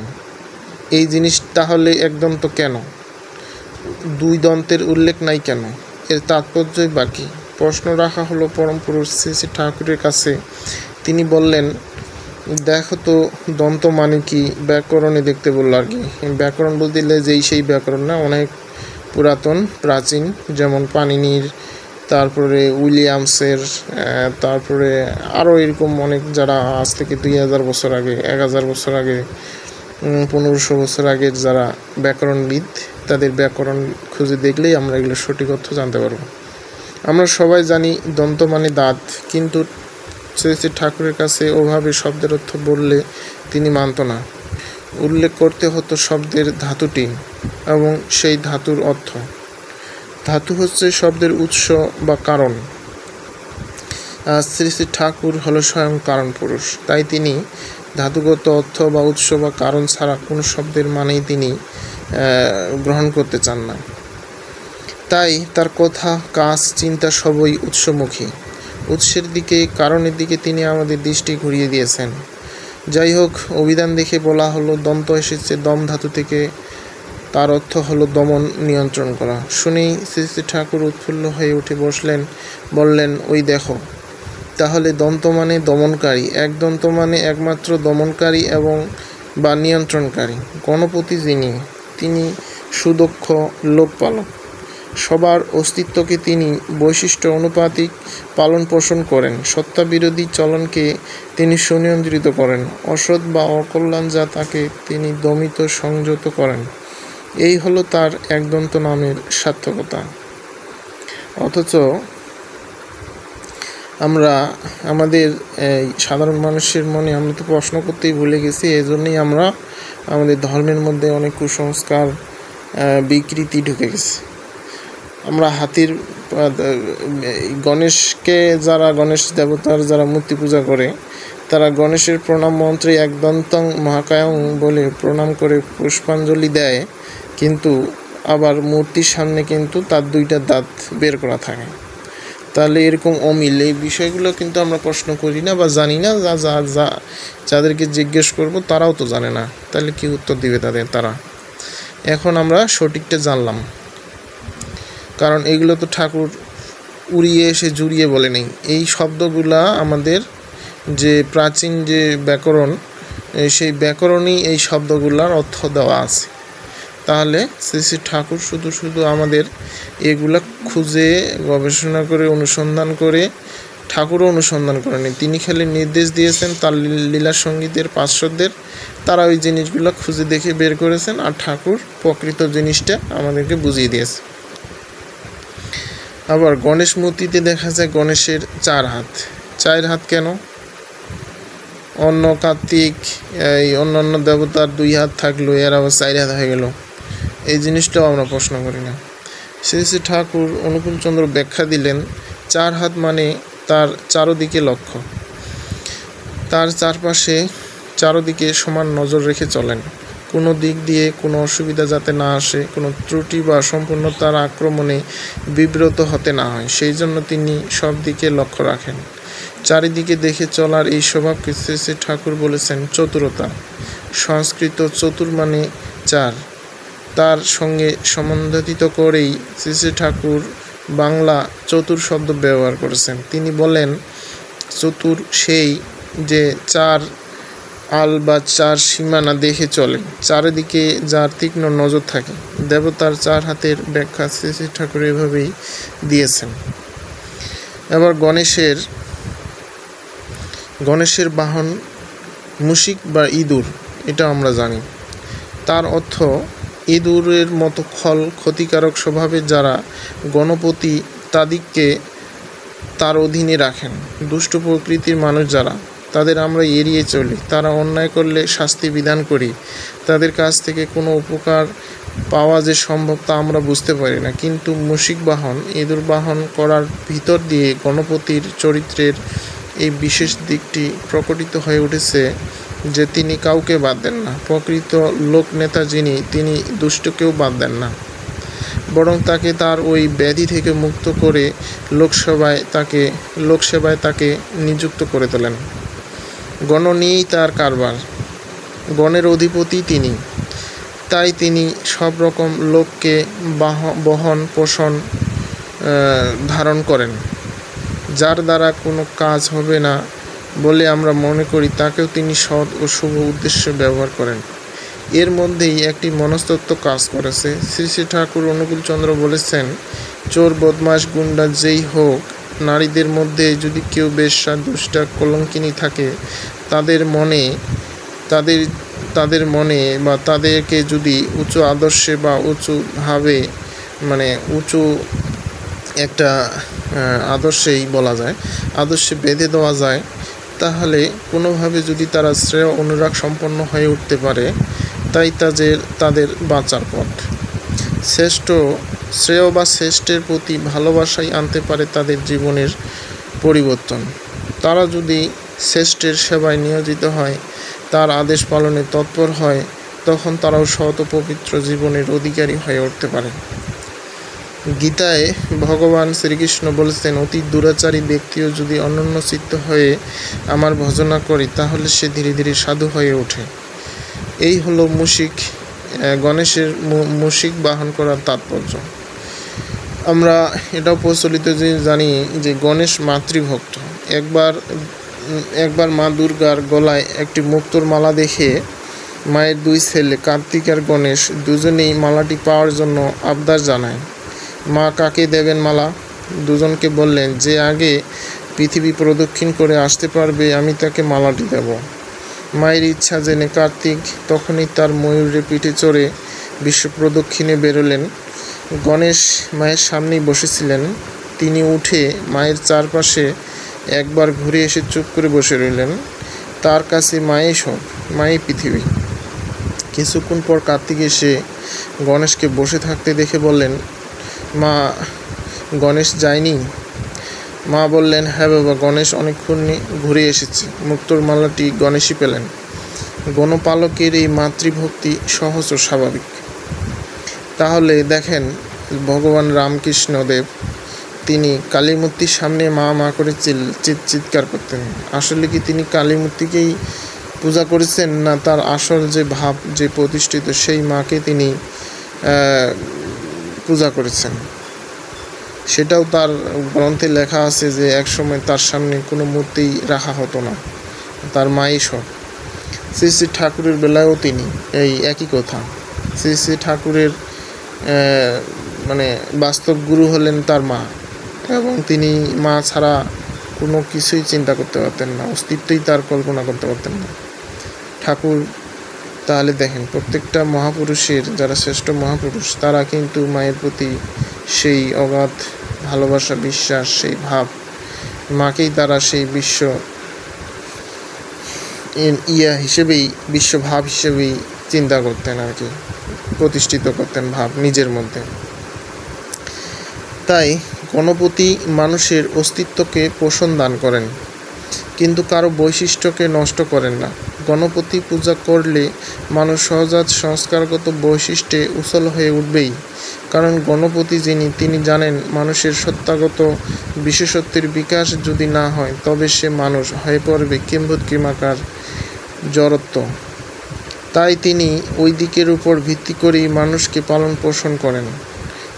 এই জিনিস তাহলে একদন্ত কেন? দুই দন্তের উল্লেখ নাই কেন? এর তাৎপর্যই বাকি প্রশ্ন রাখা হলো পরম পুরুষ শ্রী শ্রী ঠাকুরের কাছে। তিনি বললেন, দেখো তো দন্ত মানে কি? ব্যাকরণে দেখতে বললো আর কি। ব্যাকরণ বলতে যেই সেই ব্যাকরণ না, অনেক পুরাতন প্রাচীন, যেমন পাণিনির, তারপরে উইলিয়ামসের, তারপরে আরও এরকম অনেক যারা আজ থেকে 2000 বছর আগে, 1000 বছর আগে, 1500 বছর আগের যারা ব্যাকরণবিদ, তাদের ব্যাকরণ খুঁজে দেখলেই আমরা এগুলো সঠিক অর্থ জানতে পারবো। আমরা সবাই জানি দন্ত মানে দাঁত, কিন্তু শ্রী শ্রী ঠাকুরের কাছে ওভাবে শব্দের অর্থ বললে তিনি মানত না। উল্লেখ করতে হতো শব্দের ধাতুটি এবং সেই ধাতুর অর্থ। ধাতু হচ্ছে শব্দের উৎস বা কারণ। শ্রী শ্রী ঠাকুর হলো স্বয়ং কারণ পুরুষ, তাই তিনি ধাতুগত অর্থ বা উৎস বা কারণ ছাড়া কোনো শব্দের মানেই তিনি গ্রহণ করতে চান না। তাই তার কথা, কাজ, চিন্তা সবই উৎসমুখী। উৎসের দিকে, কারণের দিকে তিনি আমাদের দৃষ্টি ঘুরিয়ে দিয়েছেন। যাই হোক, অভিধান দেখে বলা হলো দন্ত এসেছে দম ধাতু থেকে, তার অর্থ হলো দমন, নিয়ন্ত্রণ করা। শুনেই শ্রী শ্রী ঠাকুর উৎফুল্ল হয়ে উঠে বসলেন, বললেন, ওই দেখো, তাহলে দন্ত মানে দমনকারী, এক দন্ত মানে একমাত্র দমনকারী এবং বা নিয়ন্ত্রণকারী। গণপতি যিনি, তিনি সুদক্ষ লোকপালক। সবার অস্তিত্বকে তিনি বৈশিষ্ট্য অনুপাতিক পালন পোষণ করেন। সত্তাবিরোধী চলনকে তিনি সুনিয়ন্ত্রিত করেন। অসৎ বা অকল্যাণ যা, তাকে তিনি দমিত সংযত করেন। এই হলো তার একদন্ত নামের সার্থকতা। অথচ আমরা আমাদের সাধারণ মানুষের মনে আমরা তো প্রশ্ন করতেই ভুলে গেছি। এই জন্যই আমরা আমাদের ধর্মের মধ্যে অনেক কুসংস্কার, বিকৃতি ঢুকে গেছে। আমরা হাতির গণেশকে, যারা গণেশ দেবতার যারা মূর্তি পূজা করে, তারা গণেশের প্রণাম মন্ত্রে একদন্তং মহাকায়ং বলে প্রণাম করে পুষ্পাঞ্জলি দেয়, কিন্তু আবার মূর্তির সামনে কিন্তু তার দুইটা দাঁত বের করা থাকে। তাহলে এরকম অমিল, এই বিষয়গুলো কিন্তু আমরা প্রশ্ন করি না বা জানি না। যাদেরকে জিজ্ঞেস করব তারাও তো জানে না, তাহলে কি উত্তর দিবে তারা? এখন আমরা সঠিকটা জানলাম, কারণ এগুলো তো ঠাকুর উড়িয়ে এসে জুড়িয়ে বলে নেই। এই শব্দগুলা আমাদের যে প্রাচীন যে ব্যাকরণ, সেই ব্যাকরণেই এই শব্দগুলার অর্থ দেওয়া আছে। তাহলে শ্রী শ্রী ঠাকুর শুধু আমাদের এগুলা খুঁজে গবেষণা করে অনুসন্ধান করে, ঠাকুরও অনুসন্ধান করেনি, তিনি খালি নির্দেশ দিয়েছেন তার লীলা সঙ্গীতের পার্শ্বদের, তারা ওই জিনিসগুলো খুঁজে দেখে বের করেছেন, আর ঠাকুর প্রকৃত জিনিসটা আমাদেরকে বুঝিয়ে দিয়েছে। আবার গণেশ মূর্তিতে দেখা যায় গণেশের 4 হাত। 4 হাত কেন? অন্য কার্তিক, এই অন্যান্য দেবতার 2 হাত থাকলো, এর আবার 4 হাত হয়ে গেল। এই জিনিসটাও আমরা প্রশ্ন করি না। শ্রী শ্রী ঠাকুর অনুকূলচন্দ্র ব্যাখ্যা দিলেন, 4 হাত মানে তার চারদিকে লক্ষ্য, তার চারপাশে চারদিকে সমান নজর রেখে চলেন। কোনো দিক দিয়ে কোনো অসুবিধা যাতে না আসে, কোনো ত্রুটি বা সম্পূর্ণতার আক্রমণে বিব্রত হতে না হয়, সেই জন্য তিনি সব দিকে লক্ষ্য রাখেন। চারিদিকে দেখে চলার এই স্বভাবকে শ্রী শ্রী ঠাকুর বলেছেন চতুরতা। সংস্কৃত চতুর মানে 4, তার সঙ্গে সম্বন্ধিত করেই শ্রী শ্রী ঠাকুর বাংলা চতুর শব্দ ব্যবহার করেছেন। তিনি বলেন, চতুর সেই যে 4 আল বা 4 সীমানা দেখে চলে, চারিদিকে যার তীক্ষ্ণ নজর থাকে। দেবতার 4 হাতের ব্যাখ্যা শ্রী শ্রী ঠাকুর এভাবেই দিয়েছেন। এবার গণেশের বাহন মুশিক বা ইঁদুর, এটা আমরা জানি। তার অর্থ ইঁদুরের মতো ক্ষতিকারক স্বভাবের যারা গণপতি, তাদিগকে তার অধীনে রাখেন। দুষ্ট প্রকৃতির মানুষ যারা, তাদের আমরা এড়িয়ে চলি। তারা অন্যায় করলে শাস্তি বিধান করি। তাদের কাছ থেকে কোনো উপকার পাওয়া যে সম্ভব তা আমরা বুঝতে পারি না। কিন্তু মুশিক বাহন, ইঁদুর বাহন করার ভিতর দিয়ে গণপতির চরিত্রের এই বিশেষ দিকটি প্রকটিত হয়ে উঠেছে যে তিনি কাউকে বাদ দেন না। প্রকৃত লোকনেতা যিনি, তিনি দুষ্টকেও বাদ দেন না। বরং তাকে তার ওই ব্যাধি থেকে মুক্ত করে লোকসেবায় তাকে নিযুক্ত করে তোলেন। গণ নিয়েই তার কারবার, গণের অধিপতি তিনি। তাই তিনি সব রকম লোককে বহন পোষণ ধারণ করেন। যার দ্বারা কোনো কাজ হবে না বলে আমরা মনে করি, তাকেও তিনি সৎ ও শুভ উদ্দেশ্যে ব্যবহার করেন। এর মধ্যেই একটি মনস্তত্ত্ব কাজ করেছে। শ্রী শ্রী ঠাকুর অনুকূলচন্দ্র বলেছেন, চোর, বদমাশ, গুন্ডা যেই হোক, নারীদের মধ্যে যদি কেউ বেশ্যা, দুষ্টা, কলঙ্কিনী থাকে, তাদের মনে বা তাদেরকে যদি উঁচু আদর্শে বা উঁচু ভাবে, উঁচু একটা আদর্শেই বলা যায়, আদর্শে বেঁধে দেওয়া যায়, তাহলে কোনোভাবে যদি তারা শ্রেয় অনুরাগ সম্পন্ন হয়ে উঠতে পারে, তাই তাদের বাঁচার পথ। শ্রেয় বা শ্রেষ্ঠের প্রতি ভালোবাসাই আনতে পারে তাদের জীবনের পরিবর্তন। তারা যদি শ্রেষ্ঠের সেবায় নিয়োজিত হয়, তার আদেশ পালনে তৎপর হয়, তখন তারাও সৎ ও পবিত্র জীবনের অধিকারী হয়ে উঠতে পারে। গীতায় ভগবান শ্রীকৃষ্ণ বলেছেন, অতি দুরাচারী ব্যক্তিও যদি অনন্যচিত্ত হয়ে আমার ভজনা করে, তাহলে সে ধীরে ধীরে সাধু হয়ে ওঠে। এই হলো গণেশের মুশিক বাহন করার তাৎপর্য। আমরা এটাও প্রচলিত জানি যে গণেশ মাতৃভক্ত। একবার মা দুর্গার গলায় একটি মুক্তোর মালা দেখে মায়ের দুই ছেলে কার্তিক আর গণেশ দুজনেই মালাটি পাওয়ার জন্য আবদার জানায়। মা কাকে দেবেন মালা? দুজনকে বললেন, যে আগে পৃথিবী প্রদক্ষিণ করে আসতে পারবে, আমি তাকে মালাটি দেব। মায়ের ইচ্ছা জেনে কার্তিক তখনই তার ময়ূরের পিঠে চড়ে বিশ্ব প্রদক্ষিণে বেরোলেন। গণেশ মায়ের সামনেই বসেছিলেন। তিনি উঠে মায়ের চারপাশে একবার ঘুরে এসে চুপ করে বসে রইলেন। তার কাছে মায়েই সব, মায়েই পৃথিবী। কিছুক্ষণ পর কার্তিক এসে গণেশকে বসে থাকতে দেখে বললেন, মা, গণেশ যায়নি? মা বললেন, হ্যাঁ বাবা, গণেশ অনেকক্ষণ ঘুরে এসেছে। মুক্তোর মালাটি গণেশই পেলেন। গণপালকের এই মাতৃভক্তি সহজ ও স্বাভাবিক। তাহলে দেখেন, ভগবান রামকৃষ্ণদেব তিনি কালীমূর্তির সামনে মা মা করে চিৎকার করতেন। আসলে কি তিনি কালীমূর্তিকেই পূজা করেছেন, না তার আসল যে ভাব, যে প্রতিষ্ঠিত সেই মাকে তিনি পূজা করেছেন? সেটাও তার গ্রন্থে লেখা আছে যে একসময় তার সামনে কোনো মূর্তি রাখা হতো না, তার মাই সব। শ্রী শ্রী ঠাকুরের বেলায়ও তিনি এই একই কথা। শ্রী শ্রী ঠাকুরের বাস্তব গুরু হলেন তার মা, এবং তিনি মা ছাড়া কোনো কিছুই চিন্তা করতে পারতেন না, অস্তিত্বই তার কল্পনা করতে পারতেন না ঠাকুর। তাহলে দেখেন, প্রত্যেকটা মহাপুরুষের, যারা শ্রেষ্ঠ মহাপুরুষ, তারা কিন্তু মায়ের প্রতি সেই অগাধ ভালোবাসা, বিশ্বাস, সেই ভাব, মাকেই তারা সেই বিশ্বভাব হিসেবেই চিন্তা করতেন আর কি, প্রতিষ্ঠিত করতেন ভাব নিজের মধ্যে। তাই গণপতি মানুষের অস্তিত্বকে পোষণ দান করেন, কিন্তু কারো বৈশিষ্ট্যকে নষ্ট করেন না। গণপতি পূজা করলে মানুষ সহজাত সংস্কারগত বৈশিষ্ট্যে উচ্ছল হয়ে উঠবেই। কারণ গণপতি যিনি, তিনি জানেন মানুষের সত্তাগত বিশেষত্বের বিকাশ যদি না হয়, তবে সে মানুষ হয়ে পড়বে কিম্ভূতকিমাকার জড়ত্ব। তাই তিনি ওই দিকের উপর ভিত্তি করেই মানুষকে পালন পোষণ করেন।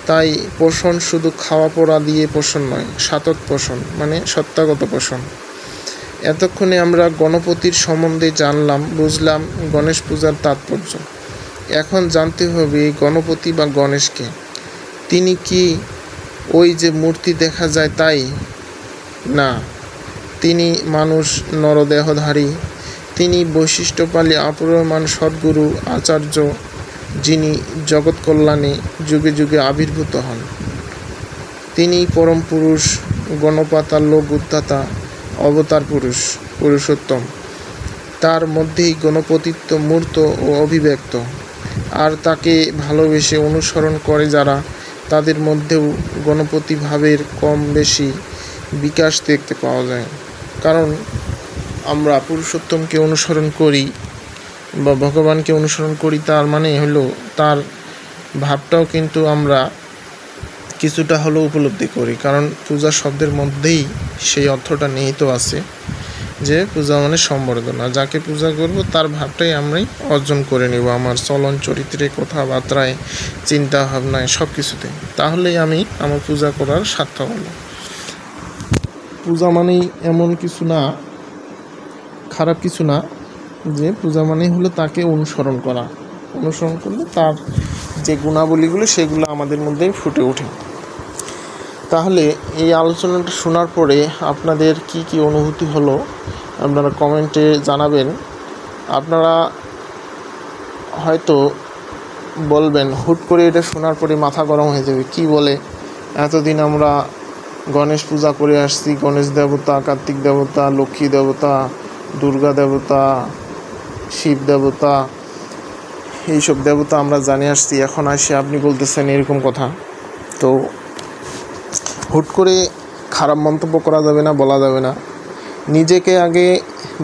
তাই পোষণ শুধু খাওয়া পড়া দিয়ে পোষণ নয়, সাতত পোষণ, সত্তাগত পোষণ। এতক্ষণে আমরা গণপতির সম্বন্ধে জানলাম, বুঝলাম গণেশ পূজার তাৎপর্য। এখন জানতে হবে এই গণপতি বা গণেশকে। তিনি কি ওই যে মূর্তি দেখা যায় তাই? না, তিনি মানুষ, নরদেহধারী। তিনি বৈশিষ্ট্যপালী অপরিমাণ সদ্গুরু আচার্য, যিনি জগৎ কল্যাণে যুগে যুগে আবির্ভূত হন। তিনি পরম পুরুষ, গণপাতার লোক উদ্ধাতা, অবতার পুরুষোত্তম। তার মধ্যেই গণপতিত্ব মূর্ত ও অভিব্যক্ত। আর তাকে ভালোবেসে অনুসরণ করে যারা, তাদের মধ্যেও গণপতি ভাবের কম বেশি বিকাশ দেখতে পাওয়া যায়। কারণ আমরা পুরুষোত্তমকে অনুসরণ করি বা ভগবানকে অনুসরণ করি, তার মানে হলো তার ভাবটাও কিন্তু আমরা কিছুটা হলেও উপলব্ধি করি, কারণ পূজা শব্দের মধ্যেই সেই অর্থটা নিহিত আছে যে পূজা মানে সম্বর্ধনা। যাকে পূজা করব তার ভাবটাই আমি অর্জন করে নেব আমার চলন চরিত্রে, কথাবার্তায়, চিন্তা ভাবনায়, সব কিছুতে। তাহলেই আমি আমার পূজা করার সার্থক হলো। পূজা মানেই এমন কিছু না, খারাপ কিছু না, যে পূজা মানেই হলো তাকে অনুসরণ করা। অনুসরণ করলে তার যে গুণাবলীগুলো সেগুলো আমাদের মধ্যেই ফুটে ওঠে। তাহলে এই আলোচনাটা শোনার পরে আপনাদের কি কি অনুভূতি হলো আপনারা কমেন্টে জানাবেন। আপনারা হয়তো বলবেন, হুট করে এটা শোনার পরে মাথা গরম হয়ে যাবে, কি বলে, এতদিন আমরা গণেশ পূজা করে আসছি, গণেশ দেবতা, কার্তিক দেবতা, লক্ষ্মী দেবতা, দুর্গা দেবতা, শিব দেবতা, এইসব দেবতা আমরা জানে আসছি, এখন আসে আপনি বলতেছেন এরকম কথা। তো হুট করে খারাপ মন্তব্য করা যাবে না, বলা যাবে না। নিজেকে আগে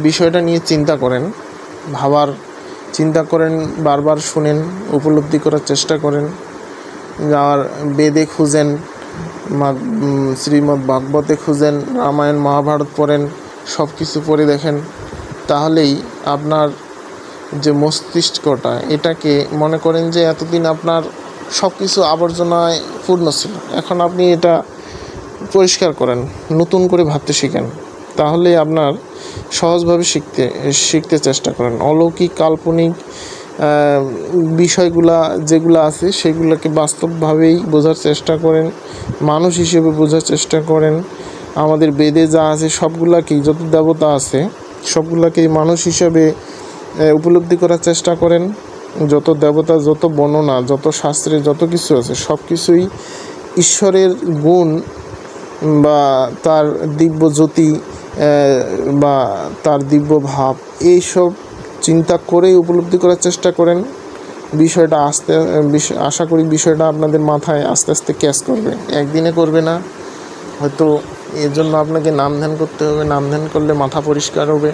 বিষয়টা নিয়ে চিন্তা করেন, চিন্তা করেন, বারবার শুনেন, উপলব্ধি করার চেষ্টা করেন, আর বেদে খুঁজেন, শ্রীমদ্ ভাগবতে খুঁজেন, রামায়ণ মহাভারত পড়েন, সব কিছু পড়ে দেখেন। তাহলেই আপনার যে মস্তিষ্কটা, এটাকে মনে করেন যে এতদিন আপনার সব কিছু আবর্জনায় পূর্ণ ছিল, এখন আপনি এটা পরিষ্কার করেন, নতুন করে ভাবতে শিখেন। তাহলে আপনার সহজভাবে শিখতে চেষ্টা করেন। অলৌকিক কাল্পনিক বিষয়গুলা যেগুলো আছে সেগুলোকে বাস্তবভাবেই বোঝার চেষ্টা করেন, মানুষ হিসেবে বোঝার চেষ্টা করেন। আমাদের বেদে যা আছে সবগুলাকেই, যত দেবতা আছে সবগুলাকেই মানুষ হিসেবে উপলব্ধি করার চেষ্টা করেন। যত দেবতা, যত বর্ণনা, যত শাস্ত্রে যত কিছু আছে সব কিছুই ঈশ্বরের গুণ বা তার দিব্য জ্যোতি বা তার দিব্য ভাব, এইসব চিন্তা করেই উপলব্ধি করার চেষ্টা করেন। বিষয়টা আশা করি বিষয়টা আপনাদের মাথায় আস্তে আস্তে ক্যাচ করবে, একদিনে করবে না। হয়তো এর জন্য আপনাকে নাম ধ্যান করতে হবে, নাম ধ্যান করলে মাথা পরিষ্কার হবে,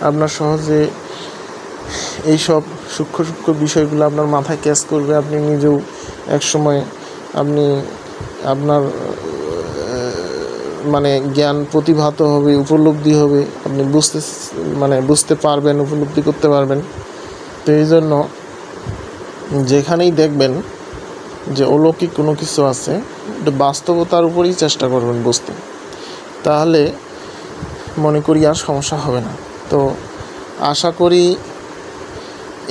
আপনার সহজে এইসব সূক্ষ্ম সূক্ষ্ম বিষয়গুলো আপনার মাথায় ক্যাচ করবে। আপনি নিজেও একসময় আপনার জ্ঞান প্রতিভাত হবে, উপলব্ধি হবে, আপনি বুঝতে পারবেন, উপলব্ধি করতে পারবেন। তো এই জন্য যেখানেই দেখবেন যে অলৌকিক কোনো কিছু আছে, এটা বাস্তবতার উপরেই চেষ্টা করবেন বুঝতে, তাহলে মনে করি আর সমস্যা হবে না। তো আশা করি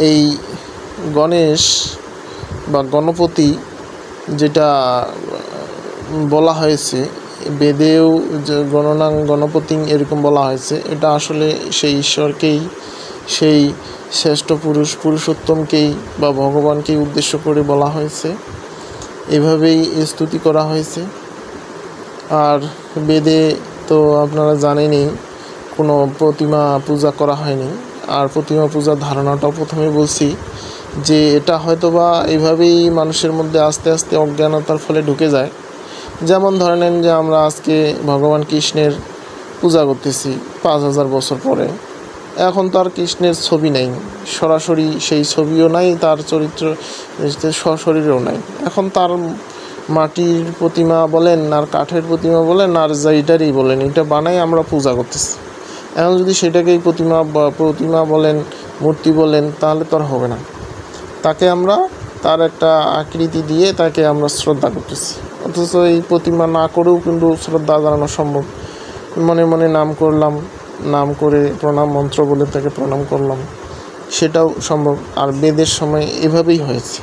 এই গণেশ বা গণপতি যেটা বলা হয়েছে, বেদেও যে গণনাং গণপতি এরকম বলা হয়েছে, এটা আসলে সেই ঈশ্বরকেই, সেই শ্রেষ্ঠ পুরুষোত্তমকেই বা ভগবানকেই উদ্দেশ্য করে বলা হয়েছে, এভাবেই স্তুতি করা হয়েছে। আর বেদে তো আপনারা জানেনই কোনো প্রতিমা পূজা করা হয়নি। আর প্রতিমা পূজার ধারণাটাও প্রথমে বলছি যে এটা হয়তো বা এইভাবেই মানুষের মধ্যে আস্তে আস্তে অজ্ঞানতার ফলে ঢুকে যায়। যেমন ধরে নেন যে আমরা আজকে ভগবান কৃষ্ণের পূজা করতেছি 5000 বছর পরে, এখন তো আর কৃষ্ণের ছবি নেই, সরাসরি সেই ছবিও নাই, তার চরিত্র সশরীরেও নাই। এখন তার মাটির প্রতিমা বলেন আর কাঠের প্রতিমা বলেন আর যেইটারই বলেন, এটা বানাই আমরা পূজা করতেছি। এখন যদি সেটাকেই প্রতিমা বলেন, মূর্তি বলেন, তাহলে তো আর হবে না। তাকে আমরা তার একটা আকৃতি দিয়ে তাকে আমরা শ্রদ্ধা করতেছি, অথচ এই প্রতিমা না করেও কিন্তু শ্রদ্ধা জানানো সম্ভব। মনে মনে নাম করলাম, নাম করে প্রণাম মন্ত্র বলে তাকে প্রণাম করলাম, সেটাও সম্ভব। আর বেদের সময় এভাবেই হয়েছে।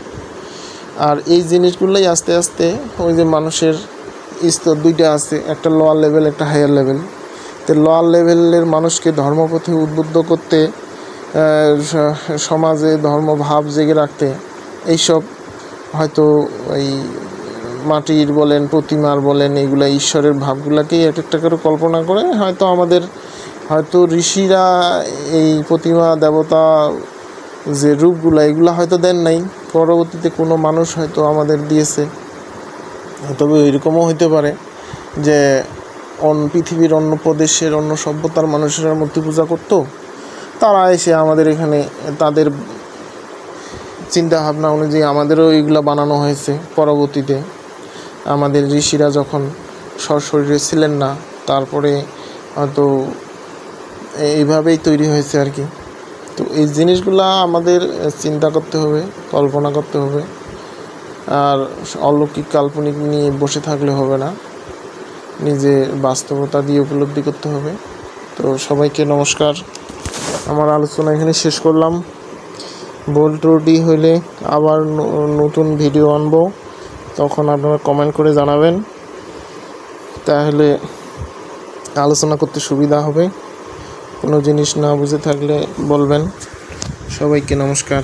আর এই জিনিসগুলোই আস্তে আস্তে ওই যে মানুষের স্তর দুইটা আছে, একটা লোয়ার লেভেল, একটা হায়ার লেভেল। তো লোয়ার লেভেলের মানুষকে ধর্মপথে উদ্বুদ্ধ করতে, সমাজে ধর্মভাব জেগে রাখতে এইসব হয়তো এই মাটির বলেন, প্রতিমার বলেন, এইগুলা ঈশ্বরের ভাবগুলাকেই এক একটা করে কল্পনা করে হয়তো ঋষিরা এই প্রতিমা দেবতা যে রূপগুলা এগুলা হয়তো দেন নাই, পরবর্তীতে কোনো মানুষ হয়তো আমাদের দিয়েছে। তবে এরকমও হইতে পারে যে পৃথিবীর অন্য প্রদেশের, অন্য সভ্যতার মানুষেরা মূর্তি পূজা করতো, তারা এসে আমাদের এখানে তাদের চিন্তা ভাবনা অনুযায়ী আমাদেরও এইগুলা বানানো হয়েছে পরবর্তীতে। আমাদের ঋষিরা যখন সশরীরে ছিলেন না, তারপরে হয়তো এইভাবেই তৈরি হয়েছে আর কি। তো এই জিনিসগুলা আমাদের চিন্তা করতে হবে, কল্পনা করতে হবে, আর অলৌকিক কাল্পনিক নিয়ে বসে থাকলে হবে না, নিজে বাস্তবতা দিয়ে উপলব্ধি করতে হবে। তো সবাইকে নমস্কার, আমার আলোচনা এখানে শেষ করলাম। ভুল ত্রুটি হইলে আবার নতুন ভিডিও আনবো, তখন আপনারা কমেন্ট করে জানাবেন, তাহলে আলোচনা করতে সুবিধা হবে। কোনো জিনিস না বুঝে থাকলে বলবেন। সবাইকে নমস্কার।